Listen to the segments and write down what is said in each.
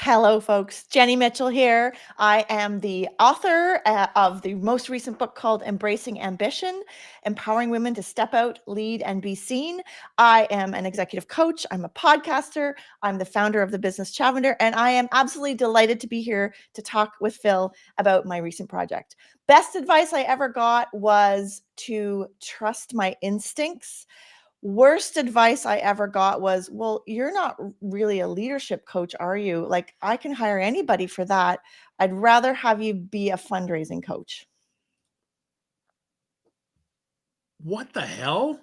Hello, folks. Jenny Mitchell here. I am the author of the most recent book called Embracing Ambition, Empowering Women to Step Out, Lead, and Be Seen. I am an executive coach. I'm a podcaster. I'm the founder of the Business Chavender, and I am absolutely delighted to be here to talk with Phil about my recent project. Best advice I ever got was to trust my instincts. Worst advice I ever got was, well, you're not really a leadership coach, are you? Like, I can hire anybody for that. I'd rather have you be a fundraising coach. What the hell?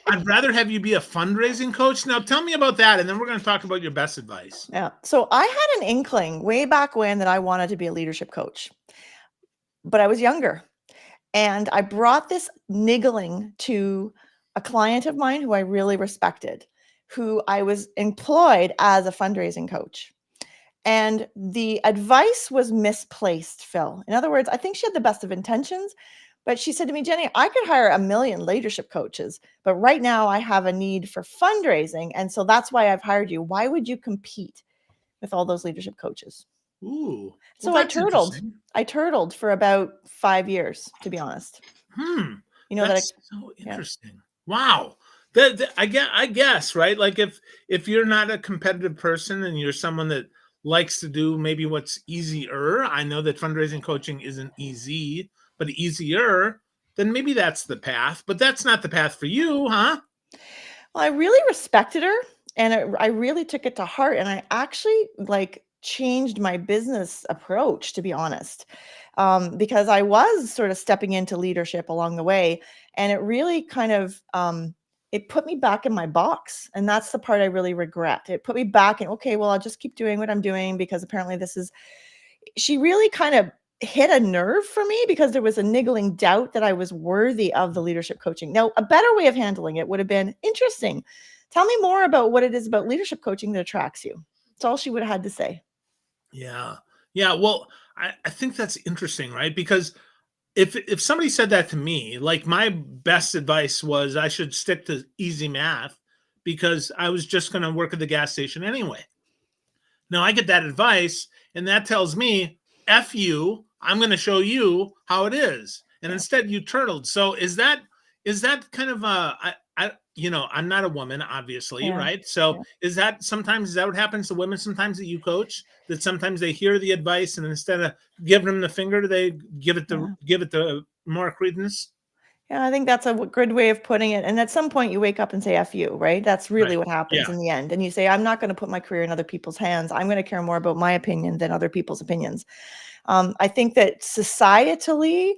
I'd rather have you be a fundraising coach. Now tell me about that, and then we're going to talk about your best advice. Yeah. So I had an inkling way back when that I wanted to be a leadership coach, but I was younger. And I brought this niggling to a client of mine who I really respected, who I was employed as a fundraising coach. And the advice was misplaced, Phil. In other words, I think she had the best of intentions, but she said to me, Jenny, I could hire a million leadership coaches, but right now I have a need for fundraising. And so that's why I've hired you. Why would you compete with all those leadership coaches? Ooh, well, So that's interesting. I turtled for about 5 years, to be honest. You know that That's so interesting. Wow. I guess, right? Like if you're not a competitive person and you're someone that likes to do maybe what's easier, I know that fundraising coaching isn't easy, but easier, then maybe that's the path. But that's not the path for you, huh? Well, I really respected her, and I really took it to heart, and I actually changed my business approach, to be honest, because I was sort of stepping into leadership along the way, and it really kind of it put me back in my box, and that's the part I really regret. It put me back in, okay, well, I'll just keep doing what I'm doing because apparently this is. She really kind of hit a nerve for me because there was a niggling doubt that I was worthy of the leadership coaching. Now, a better way of handling it would have been interesting. Tell me more about what it is about leadership coaching that attracts you. That's all she would have had to say. Yeah. Yeah. Well, I think that's interesting, right? Because if somebody said that to me, like my best advice was I should stick to easy math because I was just going to work at the gas station anyway. Now I get that advice, and that tells me, F you, I'm going to show you how it is. And Yeah. instead you turtled. So is that kind of I'm not a woman, obviously, Yeah. right? So Yeah. is that what happens to women sometimes that you coach? That sometimes they hear the advice and instead of giving them the finger, they Yeah. give it the more credence? Yeah, I think that's a good way of putting it. And at some point, you wake up and say "f you," right? That's Right. really what happens Yeah. in the end. And you say, "I'm not going to put my career in other people's hands. I'm going to care more about my opinion than other people's opinions." I think that societally,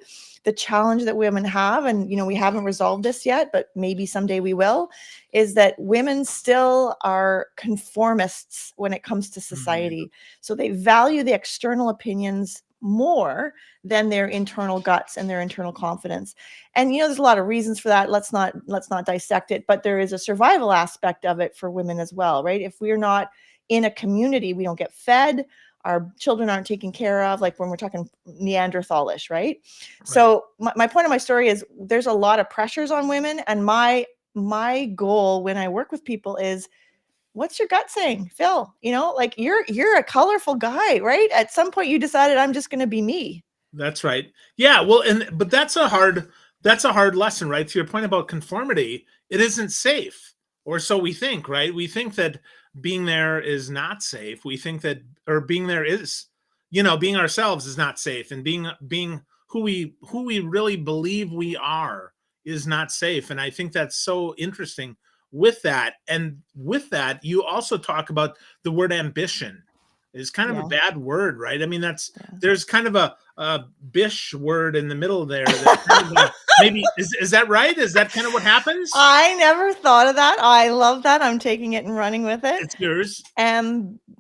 the challenge that women have, and we haven't resolved this yet, but maybe someday we will, is that women still are conformists when it comes to Mhm. society. So they value the external opinions more than their internal guts and their internal confidence. And there's a lot of reasons for that. Let's not dissect it, but there is a survival aspect of it for women as well, right? If we're not in a community, we don't get fed, our children aren't taken care of, like when we're talking Neanderthalish, right? Right. So my point of my story is there's a lot of pressures on women, and my goal when I work with people is, what's your gut saying, Phil? Like you're a colorful guy, right? At some point you decided I'm just going to be me. That's right. Yeah, well, but that's a hard lesson, right? To your point about conformity, it isn't safe, or so we think, right? We think that being there is not safe. We think that, or being there is, being ourselves is not safe, and being who we really believe we are is not safe. And I think that's so interesting with that. And with that, you also talk about the word ambition is kind of a Yeah. bad word, right? I mean, Yeah. there's kind of a bish word in the middle there that kind of maybe is that right? Is that kind of what happens? I never thought of that. I love that. I'm taking it and running with it. It's yours.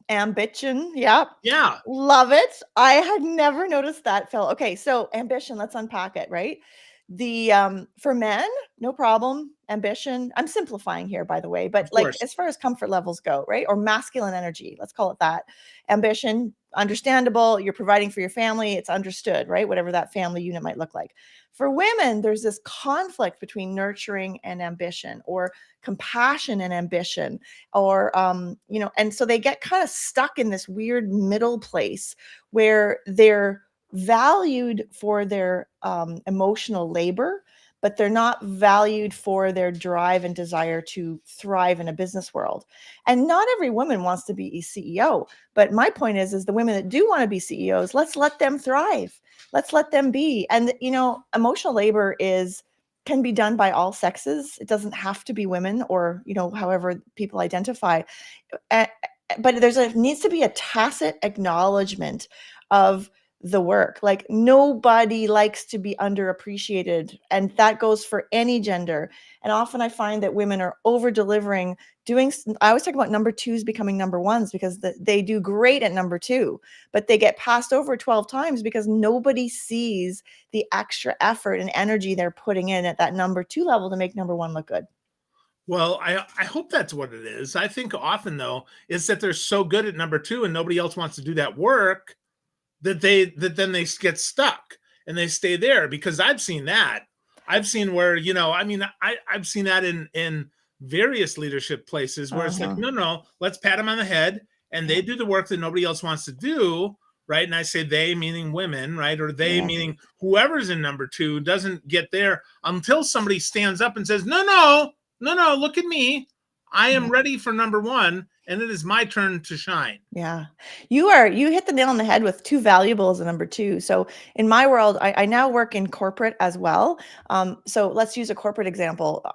Ambition. Yep. Yeah. Love it. I had never noticed that, Phil. Okay, so ambition, let's unpack it, right? The for men, no problem. Ambition. I'm simplifying here, by the way, but Of like course. as far as comfort levels go, right? Or masculine energy, let's call it that. Ambition, understandable. You're providing for your family. It's understood, right? Whatever that family unit might look like. For women, there's this conflict between nurturing and ambition, or compassion and ambition, or and so they get kind of stuck in this weird middle place where they're valued for their emotional labor, but they're not valued for their drive and desire to thrive in a business world. And not every woman wants to be a CEO, but my point is the women that do want to be CEOs, let's let them thrive. Let's let them be. And emotional labor is can be done by all sexes. It doesn't have to be women, or however people identify. Uh, but needs to be a tacit acknowledgement of the work. Like, nobody likes to be underappreciated, and that goes for any gender. And often I find that women are over delivering. I always talk about number twos becoming number ones, because they do great at number two, but they get passed over 12 times because nobody sees the extra effort and energy they're putting in at that number two level to make number one look good. Well, I hope that's what it is. I think often though is that they're so good at number two and nobody else wants to do that work that then they get stuck and they stay there, because I've seen that. I've seen where, I've seen that in various leadership places where it's like, Uh-huh. no, let's pat them on the head and they do the work that nobody else wants to do. Right. And I say they meaning women, right? Or they Yes. meaning whoever's in number two doesn't get there until somebody stands up and says, no, look at me. I am Yeah. ready for number one, and it is my turn to shine. Yeah. You hit the nail on the head with two valuables, number two. So in my world, I now work in corporate as well. So let's use a corporate example.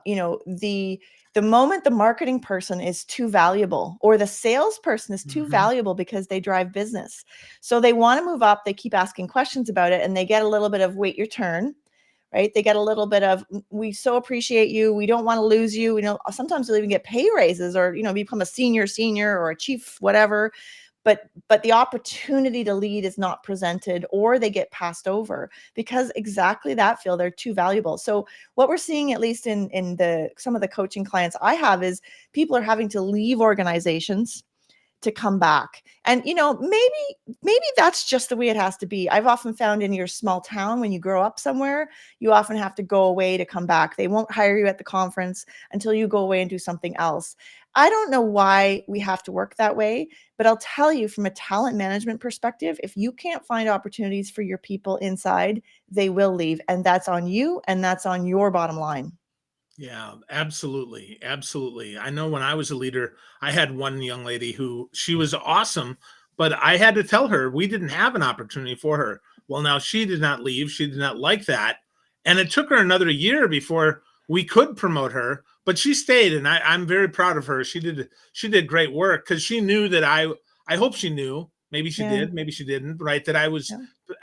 The moment the marketing person is too valuable, or the salesperson is too Mhm. valuable because they drive business, so they want to move up, they keep asking questions about it, and they get a little bit of wait your turn. Right? They get a little bit of, we so appreciate you. We don't want to lose you. Sometimes they'll even get pay raises, or, become a senior or a chief, whatever. But the opportunity to lead is not presented, or they get passed over because exactly that, Phil, they're too valuable. So what we're seeing, at least in some of the coaching clients I have, is people are having to leave organizations to come back. And maybe that's just the way it has to be. I've often found in your small town, when you grow up somewhere, you often have to go away to come back. They won't hire you at the conference until you go away and do something else. I don't know why we have to work that way, but I'll tell you, from a talent management perspective, if you can't find opportunities for your people inside, they will leave, and that's on you, and that's on your bottom line. Yeah, absolutely. Absolutely. I know when I was a leader, I had one young lady who she was awesome, but I had to tell her we didn't have an opportunity for her. Well, now she did not leave. She did not like that. And it took her another year before we could promote her, but she stayed and I'm very proud of her. She did great work because she knew that I hope she knew, maybe she Yeah. did, maybe she didn't, right? That Yeah.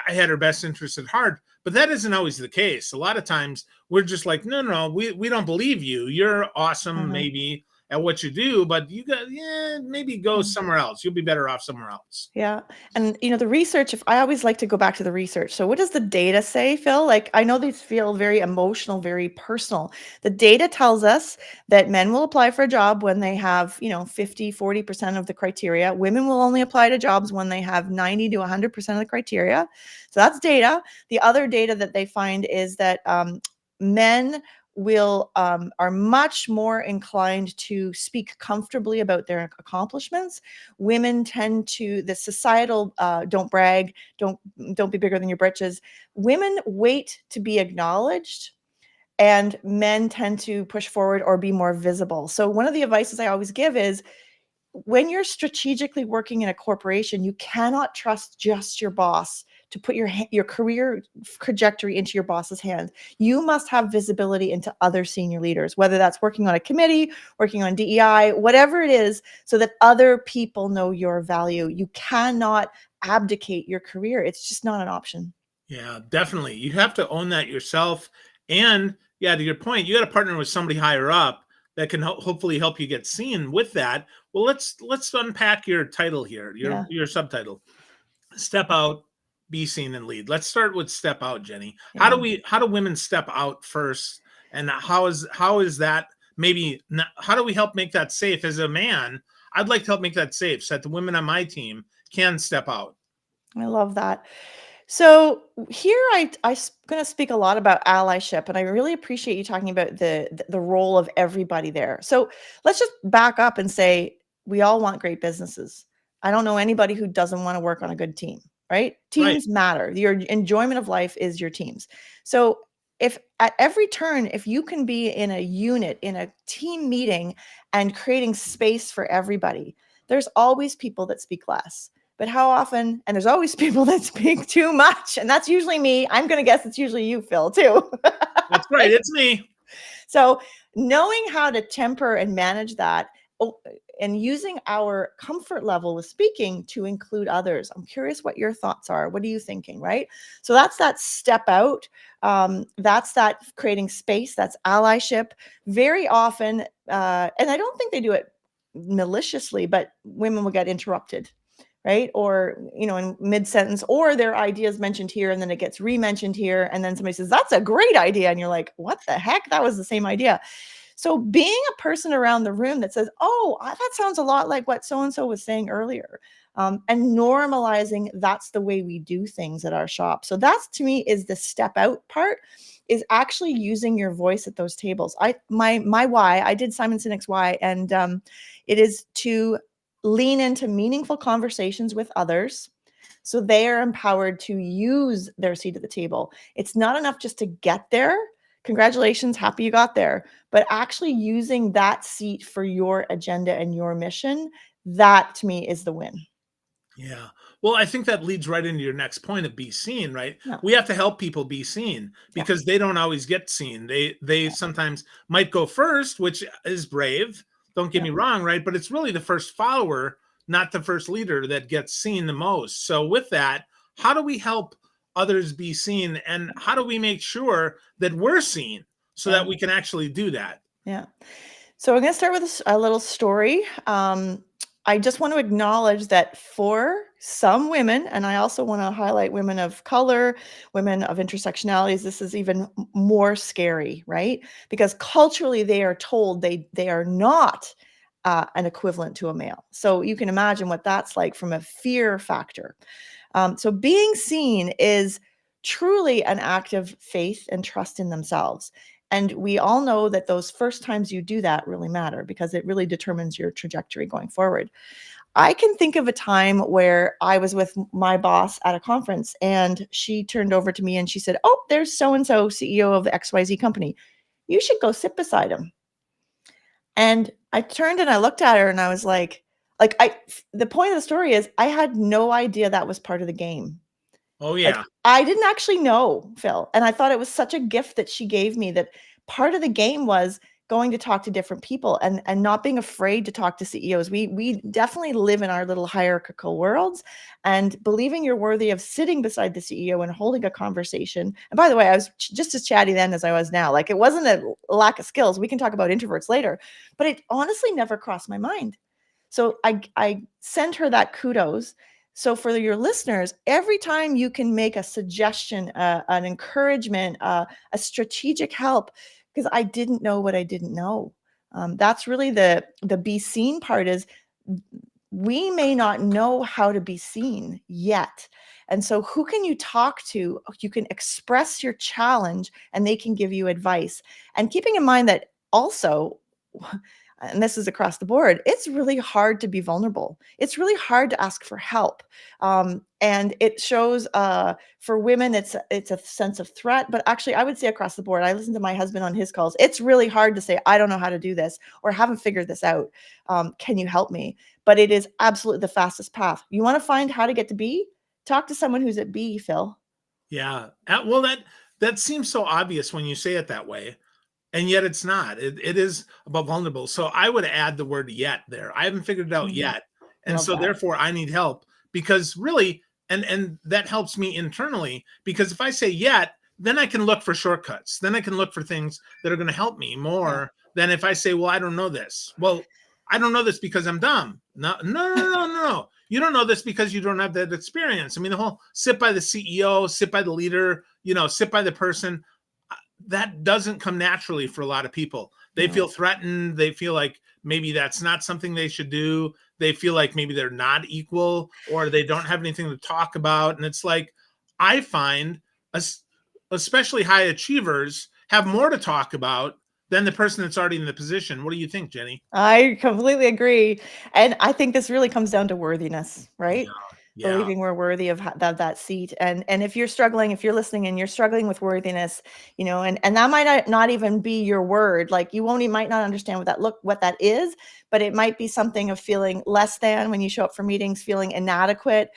I had her best interest at heart. But that isn't always the case. A lot of times we're just like, no, we don't believe you. You're awesome, Uh-huh. maybe at what you do, but maybe go Yeah. somewhere else. You'll be better off somewhere else. Yeah. And the research, if I always like to go back to the research. So what does the data say, Phil? Like, I know these feel very emotional, very personal. The data tells us that men will apply for a job when they have, 50-40% of the criteria. Women will only apply to jobs when they have 90 to 100% of the criteria. So that's data. The other data that they find is that men are much more inclined to speak comfortably about their accomplishments. Women tend to, the societal don't brag, don't be bigger than your britches. Women wait to be acknowledged, and men tend to push forward or be more visible. So one of the advices I always give is, when you're strategically working in a corporation, you cannot trust just your boss to put your career trajectory into your boss's hand. You must have visibility into other senior leaders, whether that's working on a committee, working on DEI, whatever it is, so that other people know your value. You cannot abdicate your career. It's just not an option. Yeah, definitely. You have to own that yourself. And yeah, to your point, you got to partner with somebody higher up that can hopefully help you get seen with that. Well, let's unpack your title here, Yeah. your subtitle. Step out, be seen and lead? Let's start with step out, Jenny. Yeah. How do women step out first? And how is that maybe not, how do we help make that safe as a man? I'd like to help make that safe so that the women on my team can step out. I love that. So here I'm going to speak a lot about allyship, and I really appreciate you talking about the role of everybody there. So let's just back up and say we all want great businesses. I don't know anybody who doesn't want to work on a good team, right? Right. Teams matter. Your enjoyment of life is your teams. So if at every turn, if you can be in a unit, in a team meeting and creating space for everybody, there's always people that speak less. But how often, and there's always people that speak too much, and that's usually me. I'm going to guess it's usually you, Phil, too. That's right. It's me. So knowing how to temper and manage that, and using our comfort level with speaking to include others. I'm curious what your thoughts are. What are you thinking, right? So that's that step out. That's that creating space. That's allyship. Very often, and I don't think they do it maliciously, but women will get interrupted, right? Or, in mid-sentence, or their ideas mentioned here and then it gets re-mentioned here. And then somebody says, that's a great idea. And you're like, what the heck? That was the same idea. So being a person around the room that says, oh, that sounds a lot like what so-and-so was saying earlier. And normalizing that's the way we do things at our shop. So that's, to me, is the step out part, is actually using your voice at those tables. My why, I did Simon Sinek's why, and it is to lean into meaningful conversations with others so they are empowered to use their seat at the table. It's not enough just to get there. Congratulations, happy you got there. But actually using that seat for your agenda and your mission, that to me is the win. Yeah. Well, I think that leads right into your next point of be seen, right? Yeah. We have to help people be seen because they don't always get seen. They sometimes might go first, which is brave. Don't get me wrong, right? But it's really the first follower, not the first leader, that gets seen the most. So with that, how do we help others be seen, and how do we make sure that we're seen so that we can actually do that? Yeah. So I'm going to start with a little story. I just want to acknowledge that for some women, and I also want to highlight women of color, women of intersectionalities, this is even more scary, right? Because culturally they are told they are not an equivalent to a male. So you can imagine what that's like from a fear factor. So being seen is truly an act of faith and trust in themselves. And we all know that those first times you do that really matter because it really determines your trajectory going forward. I can think of a time where I was with my boss at a conference and she turned over to me and she said, oh, there's so-and-so CEO of the XYZ company. You should go sit beside him. And I turned and I looked at her and I was like, the point of the story is I had no idea that was part of the game. Oh, yeah. Like, I didn't actually know, Phil, and I thought it was such a gift that she gave me, that part of the game was going to talk to different people and not being afraid to talk to CEOs. We definitely live in our little hierarchical worlds, and believing you're worthy of sitting beside the CEO and holding a conversation. And by the way, I was just as chatty then as I was now. Like, it wasn't a lack of skills. We can talk about introverts later, but it honestly never crossed my mind. So I sent her that kudos. So for your listeners, every time you can make a suggestion, an encouragement, a strategic help, because I didn't know what I didn't know. That's really the be seen part, is we may not know how to be seen yet. And so who can you talk to? You can express your challenge and they can give you advice. And keeping in mind that also, and this is across the board, it's really hard to be vulnerable. It's really hard to ask for help. And it shows for women, it's a sense of threat, but actually I would say across the board, I listen to my husband on his calls. It's really hard to say, I don't know how to do this or haven't figured this out. Can you help me? But it is absolutely the fastest path. You want to find how to get to B? Talk to someone who's at B, Phil. Yeah. Well, that seems so obvious when you say it that way. And yet it's not. It is about vulnerable. So I would add the word yet there. I haven't figured it out yet. And so therefore I need help, because really, and that helps me internally, because if I say yet, then I can look for shortcuts. Then I can look for things that are going to help me more than if I say, well, I don't know this. Well, I don't know this because I'm dumb. No. You don't know this because you don't have that experience. I mean, the whole sit by the CEO, sit by the leader, sit by the person, that doesn't come naturally for a lot of people. They No. feel threatened. They feel like maybe that's not something they should do. They feel like maybe they're not equal, or they don't have anything to talk about. And it's like, I find especially high achievers have more to talk about than the person that's already in the position. What do you think, Jenny? I completely agree. And I think this really comes down to worthiness, right? Yeah. Believing we're worthy of that seat. And if you're struggling, if you're listening and you're struggling with worthiness, and that might not even be your word. Like you might not understand what that is, but it might be something of feeling less than when you show up for meetings, feeling inadequate.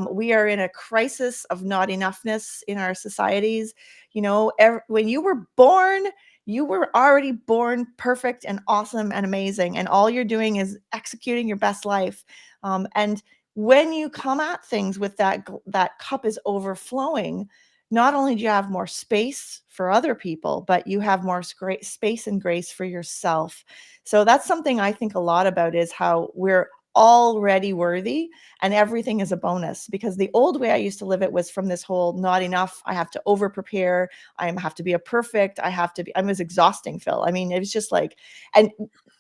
We are in a crisis of not enoughness in our societies. When you were born, you were already born perfect and awesome and amazing, and all you're doing is executing your best life. And when you come at things with that cup is overflowing, not only do you have more space for other people, but you have more great space and grace for yourself. So that's something I think a lot about, is how we're already worthy and everything is a bonus. Because the old way I used to live it was from this whole not enough, I have to over prepare, I have to be a perfect, I was exhausting, Phil. I mean, it was just like, and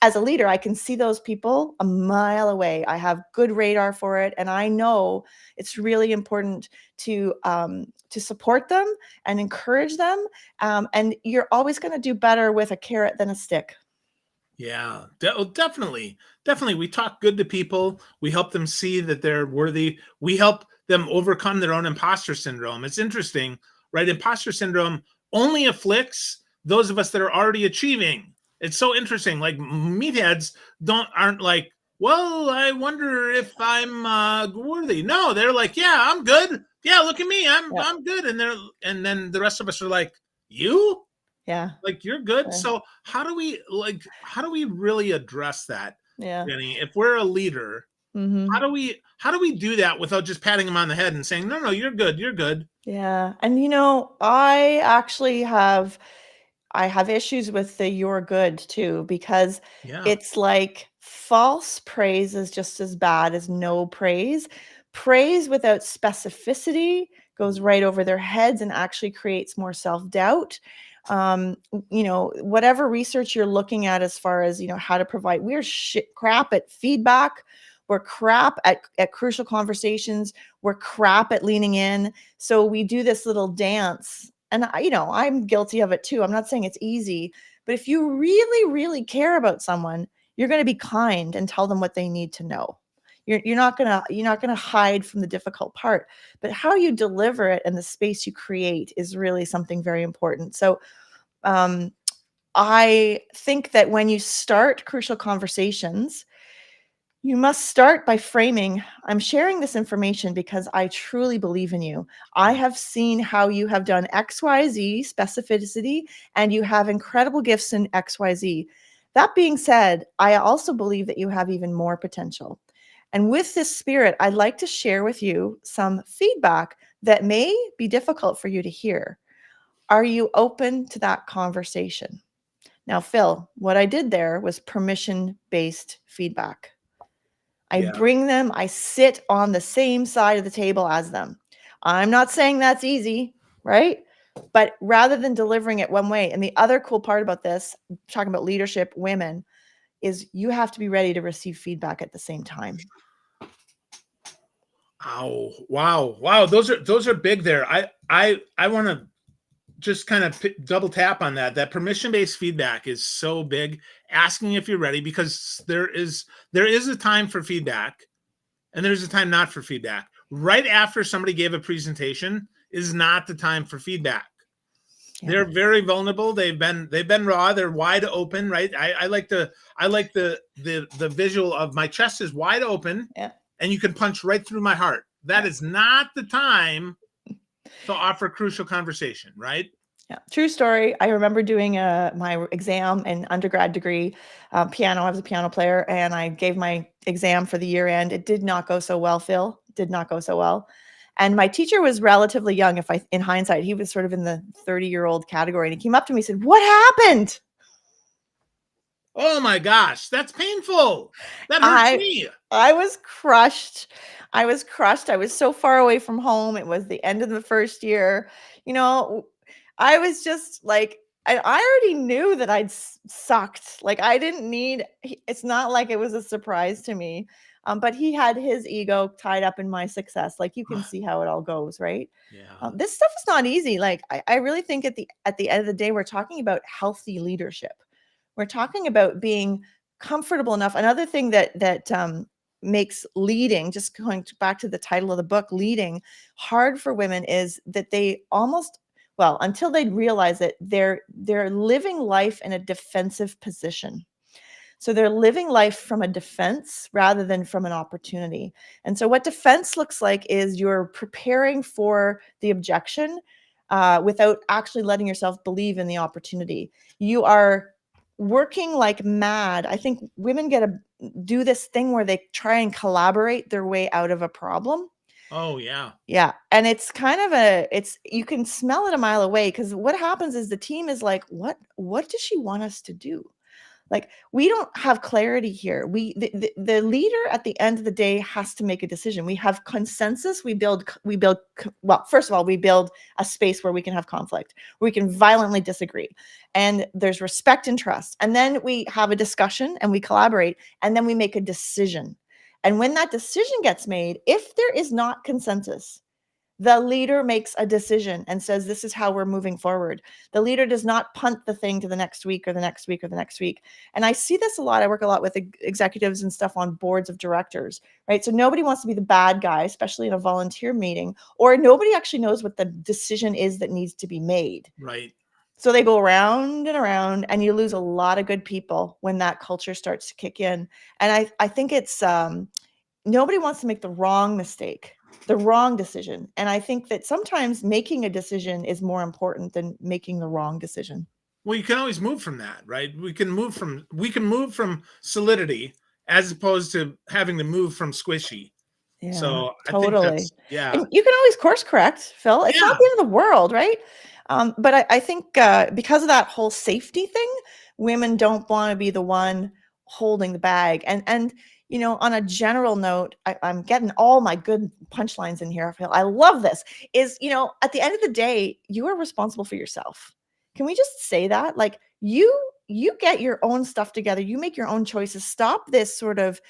as a leader, I can see those people a mile away. I have good radar for it, and I know it's really important to support them and encourage them. And you're always going to do better with a carrot than a stick. Yeah, definitely. Definitely. We talk good to people. We help them see that they're worthy. We help them overcome their own imposter syndrome. It's interesting, right? Imposter syndrome only afflicts those of us that are already achieving. It's so interesting. Like meatheads aren't like, well, I wonder if I'm worthy. No, they're like, yeah, I'm good. Yeah, look at me. I'm good. And then the rest of us are like, you? Yeah. Like, you're good. Yeah. So how do we really address that, Yeah. Jenny? If we're a leader, Mm-hmm. how do we do that without just patting them on the head and saying, no, you're good, you're good? Yeah. And I actually have issues with the "you're good" too, because Yeah. it's like false praise is just as bad as no praise. Praise without specificity goes right over their heads and actually creates more self-doubt. Whatever research you're looking at as far as, how to provide, we're crap at feedback. We're crap at crucial conversations. We're crap at leaning in. So we do this little dance, and I'm guilty of it too. I'm not saying it's easy, but if you really, really care about someone, you're going to be kind and tell them what they need to know. You're not gonna hide from the difficult part, but how you deliver it and the space you create is really something very important. So I think that when you start crucial conversations, you must start by framing, I'm sharing this information because I truly believe in you. I have seen how you have done XYZ, specificity, and you have incredible gifts in XYZ. That being said, I also believe that you have even more potential. And with this spirit, I'd like to share with you some feedback that may be difficult for you to hear. Are you open to that conversation? Now, Phil, what I did there was permission-based feedback. I sit on the same side of the table as them. I'm not saying that's easy, right? But rather than delivering it one way, and the other cool part about this, talking about leadership, women, is you have to be ready to receive feedback at the same time. Oh, wow. Those are big there. I want to just kind of double tap on that. That permission-based feedback is so big. Asking if you're ready, because there is a time for feedback and there's a time not for feedback. Right after somebody gave a presentation is not the time for feedback. Yeah. They're very vulnerable. They've been raw. They're wide open, right? I like the visual of my chest is wide open, yeah, and you can punch right through my heart. That is not the time to offer crucial conversation, right? Yeah, true story. I remember doing my exam in undergrad degree, piano. I was a piano player, and I gave my exam for the year end. It did not go so well, Phil. Did not go so well. And my teacher was relatively young. In hindsight, he was sort of in the 30-year-old category. And he came up to me and said, "What happened?" Oh my gosh, that's painful. That hurts I me. I was crushed. I was crushed. I was so far away from home. It was the end of the first year. You know, I was just like, I already knew that sucked. Like I didn't need. It's not like it was a surprise to me. But he had his ego tied up in my success. Like you can see how it all goes, right? Yeah. This stuff is not easy. Like I really think at the end of the day, we're talking about healthy leadership. We're talking about being comfortable enough. Another thing that makes leading, just going back to the title of the book, leading, hard for women is that they almost, well, until they realize it, they're living life in a defensive position. So they're living life from a defense rather than from an opportunity. And so what defense looks like is you're preparing for the objection without actually letting yourself believe in the opportunity. You are working like mad. I think women do this thing where they try and collaborate their way out of a problem. Oh yeah. Yeah, and it's kind of you can smell it a mile away, because what happens is the team is like, what does she want us to do? Like, we don't have clarity here. The leader at the end of the day has to make a decision. We have consensus. Well, first of all, we build a space where we can have conflict, where we can violently disagree. And there's respect and trust. And then we have a discussion and we collaborate, and then we make a decision. And when that decision gets made, if there is not consensus, the leader makes a decision and says, this is how we're moving forward. The leader does not punt the thing to the next week or the next week or the next week. And I see this a lot. I work a lot with executives and stuff on boards of directors, right? So nobody wants to be the bad guy, especially in a volunteer meeting, or nobody actually knows what the decision is that needs to be made. Right. So they go around and around, and you lose a lot of good people when that culture starts to kick in. And I think it's nobody wants to make the wrong mistake, the wrong decision. And I think that sometimes making a decision is more important than making the wrong decision. Well, you can always move from that, right? We can move from solidity as opposed to having to move from squishy. Yeah, So I think totally. that's yeah. And you can always course correct, Phil. It's not Yeah. the end of the world, right? But I think because of that whole safety thing, women don't want to be the one holding the bag. And on a general note, I'm getting all my good punchlines in here, Phil. I love this. At the end of the day, you are responsible for yourself. Can we just say that? Like you get your own stuff together. You make your own choices. Stop this sort of,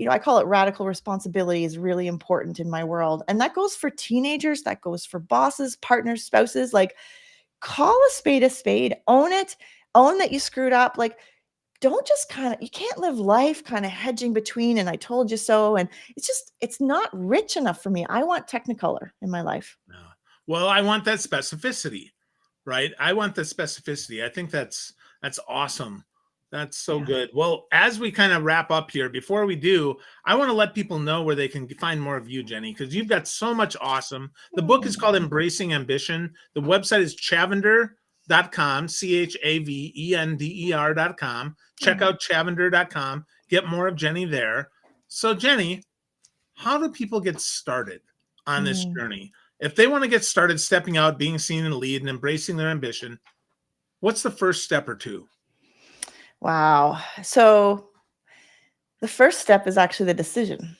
I call it radical responsibility is really important in my world. And that goes for teenagers, that goes for bosses, partners, spouses. Like, call a spade, own it, own that you screwed up. Like, don't just you can't live life kind of hedging between, and I told you so. And it's not rich enough for me. I want Technicolor in my life. No. Well, I want that specificity, right? I want the specificity. I think that's awesome. That's so good. Well, as we kind of wrap up here, before we do, I want to let people know where they can find more of you, Jenny, because you've got so much awesome. The book is called Embracing Ambition. The website is chavender.com, CHAVENDER.com. Check out chavender.com. Get more of Jenny there. So, Jenny, how do people get started on this journey? If they want to get started stepping out, being seen in lead, and embracing their ambition, what's the first step or two? Wow. So the first step is actually the decision.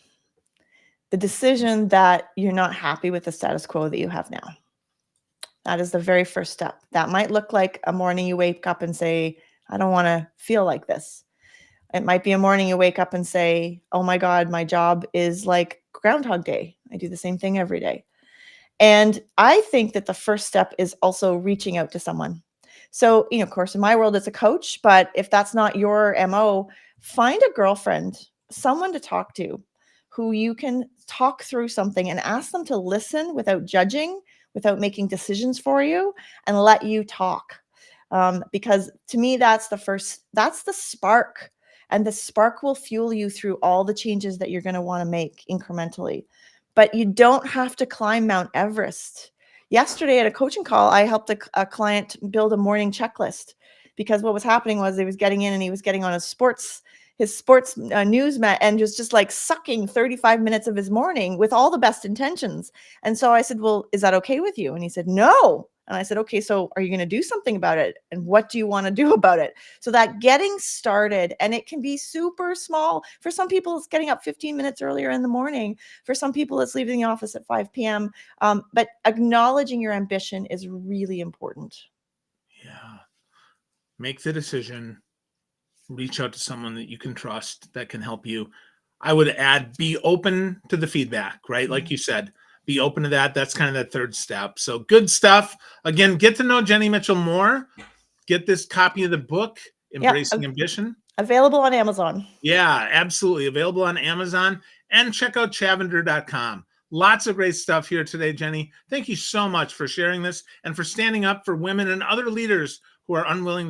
The decision that you're not happy with the status quo that you have now. That is the very first step. That might look like a morning you wake up and say, I don't want to feel like this. It might be a morning you wake up and say, oh my God, my job is like Groundhog Day. I do the same thing every day. And I think that the first step is also reaching out to someone. So, of course, in my world, it's a coach, but if that's not your MO, find a girlfriend, someone to talk to who you can talk through something and ask them to listen without judging, without making decisions for you, and let you talk. Because to me, that's the spark. And the spark will fuel you through all the changes that you're going to want to make incrementally. But you don't have to climb Mount Everest. Yesterday at a coaching call, I helped a client build a morning checklist, because what was happening was he was getting in and he was getting on his sports news and just like sucking 35 minutes of his morning with all the best intentions. And so I said, well, is that okay with you? And he said, no, And I said, okay, so are you going to do something about it? And what do you want to do about it? So that getting started, and it can be super small. For some people, it's getting up 15 minutes earlier in the morning. For some people, it's leaving the office at 5 p.m. But acknowledging your ambition is really important. Yeah. Make the decision. Reach out to someone that you can trust that can help you. I would add, be open to the feedback, right? Like you said, be open to that. That's kind of that third step. So good stuff. Again, get to know Jenny Mitchell more. Get this copy of the book, Embracing Ambition. Available on Amazon. Yeah, absolutely. Available on Amazon. And check out chavender.com. Lots of great stuff here today, Jenny. Thank you so much for sharing this and for standing up for women and other leaders who are unwilling